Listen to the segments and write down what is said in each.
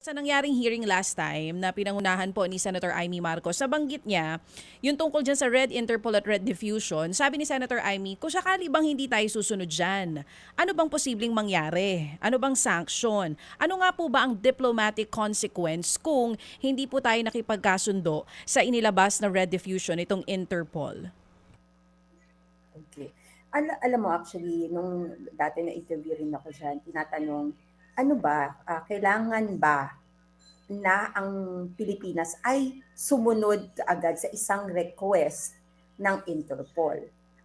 Sa nangyaring hearing last time na pinangunahan po ni Senator Amy Marcos, nabanggit niya yung tungkol dyan sa Red Interpol at Red Diffusion. Sabi ni Senator Amy, kung sakali bang hindi tayo susunod dyan, ano bang posibleng mangyari? Ano bang sanction? Ano nga po ba ang diplomatic consequence kung hindi po tayo nakipagkasundo sa inilabas na Red Diffusion, itong Interpol? Okay. Alam mo actually nung dati na-interview rin ako diyan, tinatanong, ano ba, kailangan ba na ang Pilipinas ay sumunod agad sa isang request ng Interpol?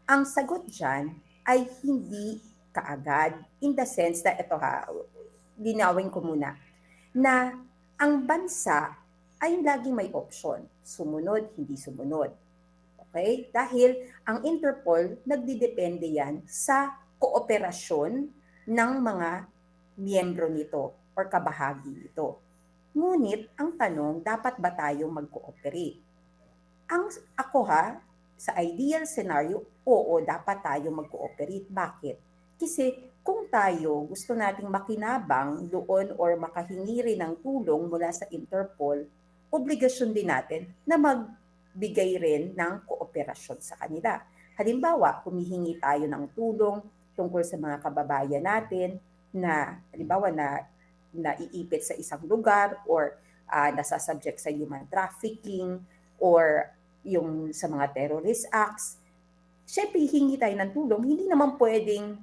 Ang sagot diyan ay hindi kaagad, in the sense na ito ha, linawin ko muna, na ang bansa ay laging may option, sumunod, hindi sumunod. Okay? Dahil ang Interpol, nagdidepende yan sa kooperasyon ng mga miyembro nito or kabahagi nito. Ngunit ang tanong, dapat ba tayong mag-cooperate? Ako sa ideal scenario, oo, dapat tayo mag-cooperate. Bakit? Kasi kung tayo gusto nating makinabang doon or makahingi rin ng tulong mula sa Interpol, obligasyon din natin na magbigay rin ng kooperasyon sa kanila. Halimbawa, humihingi tayo ng tulong tungkol sa mga kababayan natin na halimbawa na naiipit sa isang lugar or nasasubject sa human trafficking or yung sa mga terrorist acts, syempre hihingi tayo ng tulong. Hindi naman pwedeng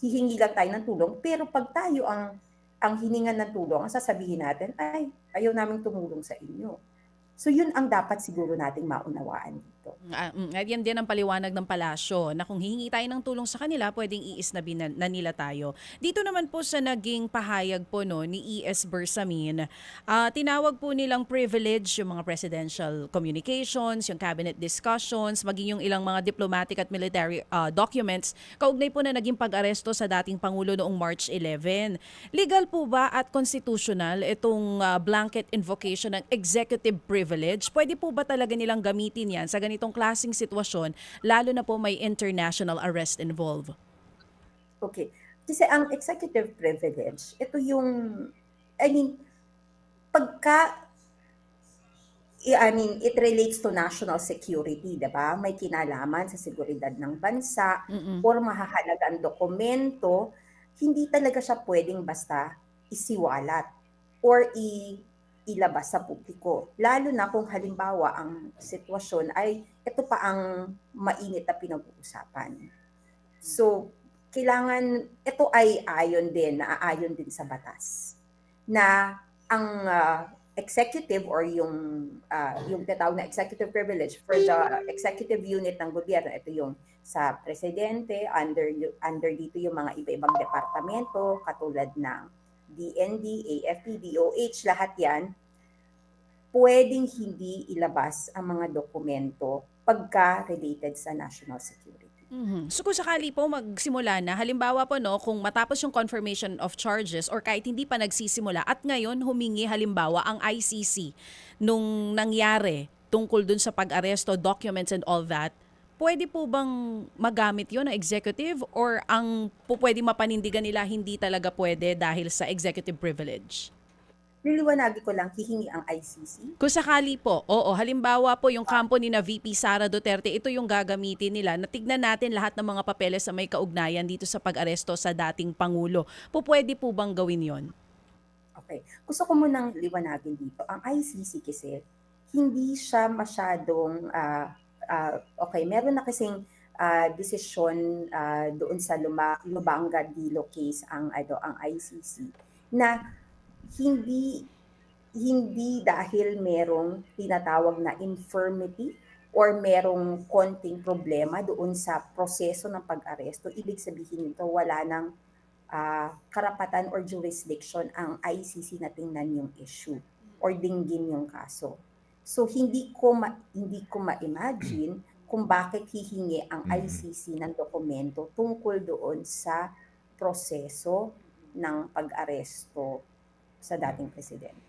hihingi lang tayo ng tulong, pero pag tayo ang hiningan ng tulong, ang sasabihin natin, ay, ayaw namin tumulong sa inyo. So yun ang dapat siguro nating maunawaan dito. At yan din ang paliwanag ng palasyo na kung hihingi tayo ng tulong sa kanila, pwedeng iisnabi na nila tayo. Dito naman po sa naging pahayag po no, ni E.S. Bersamin, tinawag po nilang privilege yung mga presidential communications, yung cabinet discussions, maging yung ilang mga diplomatic at military documents, kaugnay po na naging pag-aresto sa dating Pangulo noong March 11. Legal po ba at constitutional itong blanket invocation ng executive privilege? Pwede po ba talaga nilang gamitin yan sa ganitong klaseng sitwasyon, lalo na po may international arrest involved? Okay. Kasi ang executive privilege, ito yung, I mean, pagka it relates to national security, 'di ba? May kinalaman sa seguridad ng bansa Mm-mm. or mahahalagang dokumento, hindi talaga siya pwedeng basta isiwalat or ilabas sa publiko. Lalo na kung halimbawa ang sitwasyon ay ito pa ang mainit na pinag-uusapan. So, kailangan ito ay naaayon din sa batas na ang executive or yung tinatawag na executive privilege for the executive unit ng gobyerno, ito yung sa presidente, under dito yung mga iba-ibang departamento katulad ng DND, AFP, DOH, lahat yan, pwedeng hindi ilabas ang mga dokumento pagka related sa national security. Mhm. So kung sakali po magsimula na, halimbawa po no, kung matapos yung confirmation of charges or kahit hindi pa nagsisimula at ngayon humingi halimbawa ang ICC nung nangyari tungkol dun sa pag-aresto, documents and all that, pwede po bang magamit yon ng executive or ang pwede mapanindigan nila hindi talaga pwede dahil sa executive privilege? Liliwanagin ko lang, hihingi ang ICC. Kung sakali po, oo, halimbawa po yung kampo ni na VP Sara Duterte, ito yung gagamitin nila. Natignan natin lahat ng mga papeles sa may kaugnayan dito sa pag-aresto sa dating Pangulo. Pwede po bang gawin yon? Okay. Gusto ko munang liwanagin dito. Ang ICC kasi, hindi siya masyadong, okay, meron na kasing desisyon doon sa Lubanga Dilo case ang ICC na hindi hindi dahil merong tinatawag na infirmity or merong konting problema doon sa proseso ng pag-aresto, ibig sabihin nito wala ng karapatan or jurisdiction ang ICC na tingnan yung issue or dinggin yung kaso. So hindi ko ma-imagine kung bakit hihingi ang ICC ng dokumento tungkol doon sa proseso ng pag-aresto sa dating presidente.